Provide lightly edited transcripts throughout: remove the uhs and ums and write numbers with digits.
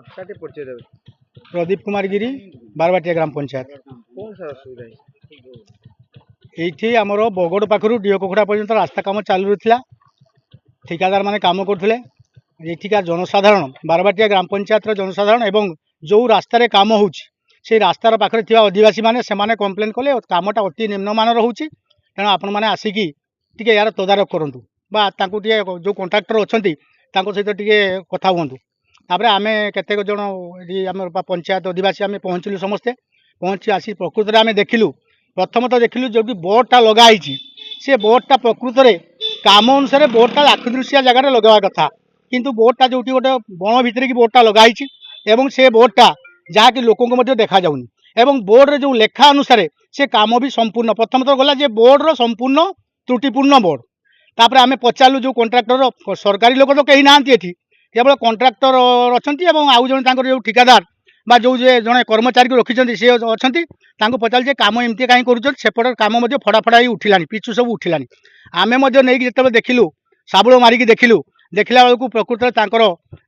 काटे परिचय देवे। प्रदीप कुमार गिरी बारबाटिया ग्राम पंचायत। कौन सा असुविधा है? ये आमर बगड़ पाखर डीओकोखड़ा पर्यंत रास्ता कम चालू रहा। ठिकादार माने काम करते एठिका जनसाधारण बारबाटिया ग्राम पंचायत जनसाधारण एवं जो रास्तार काम हो रास्तार पाखे थी आदिवासी मैंने से कम्प्लेन कले कामटा अति निम्नमान रोचे। तेणु आपण मैंने आसिकी टे यार तदारख करूँ जो कंट्राक्टर अच्छा सहित टे कथा हूँ। तापर आम केतेक जन आम पंचायत आदिवासी आम पहुँचलु समस्ते पहुँची आसी प्रकृत आम देखिलु प्रथमतः देखिलु जो बोर्डटा लगाई से बोर्डटा प्रकृत में काम अनुसार बोर्डटा आखदृशिया जगह लगा कथा किंतु बोर्डटा जो गोटे बण भितर की बोर्डटा लगाई से बोर्डटा जहाँकि लोक देखा जाऊनी एवं बोर्ड जो लेखा अनुसार से काम भी संपूर्ण प्रथमतः गला जे बोर्डर संपूर्ण त्रुटिपूर्ण बोर्ड। तापर आम पचारू जो कंट्राक्टर सरकारी लोक तो कहीं ना केवल कंट्राक्टर अच्छा आउ जन जो ठिकादार बा जो जड़े कर्मचारी को रखी सी अच्छा पचार काम एमती कहीं करपट काम फड़ाफड़ा ही उठिला पिचु सब उठिला। आम नहीं जो देखिलु साबुल मारिकी देखिलु देखला बेलू प्रकृत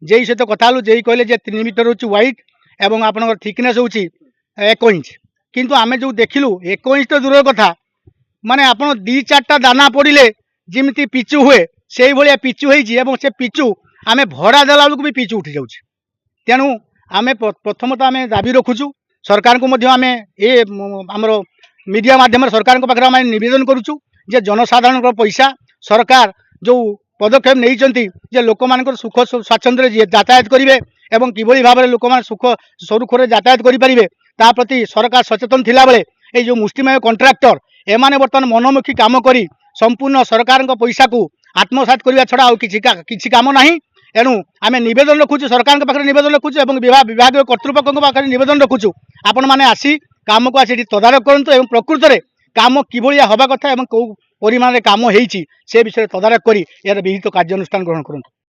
जेई सहित कथा जेई कहले 3 मीटर हूँ व्हाइट एवं आपन थिकनेस हूँ 1 इंच किंतु आम जो देखिलु 1 इंच तो दूर कथा माने आप 2-4टा दाना पड़े जमी पिचु हुए से भाया पिचु हो पिचु आम भड़ा देला बेलू भी पिचु उठी जाऊँ। तेणु आम प्रथमतः आम दाबी रखुचु सरकार को आम ये आमर मीडिया माध्यम सरकार पाखे आम नवेदन करुचु जे जनसाधारण पैसा सरकार जो पदक्षेप नहीं लोक मान सुख स्वाच्छंद्य यातायात करेंगे एवं किभली भाव में लोक सुख सुरुखुरे यातायात करेंगे ता प्रति सरकार सचेतन थिला बेले ये जो मुष्टिमेय कंट्राक्टर एमाने बर्तमान मनमुखी काम करी संपूर्ण सरकार पैसा को आत्मसात करने छड़ा किसी काम ना। एणु आम नवेदन रखुचु सरकार पाखे नवेदन रखुचु और विभाग कर्तृपक्ष पाखे नवेदन रखुचु आपण मैंने आसी काम को आसी तदारख करूँ और प्रकृत में काम किभली हवा कथा और कौ परिमाण काम होती से विषय तदारख कर यार विहित कार्यानुष्ठान ग्रहण करूँ।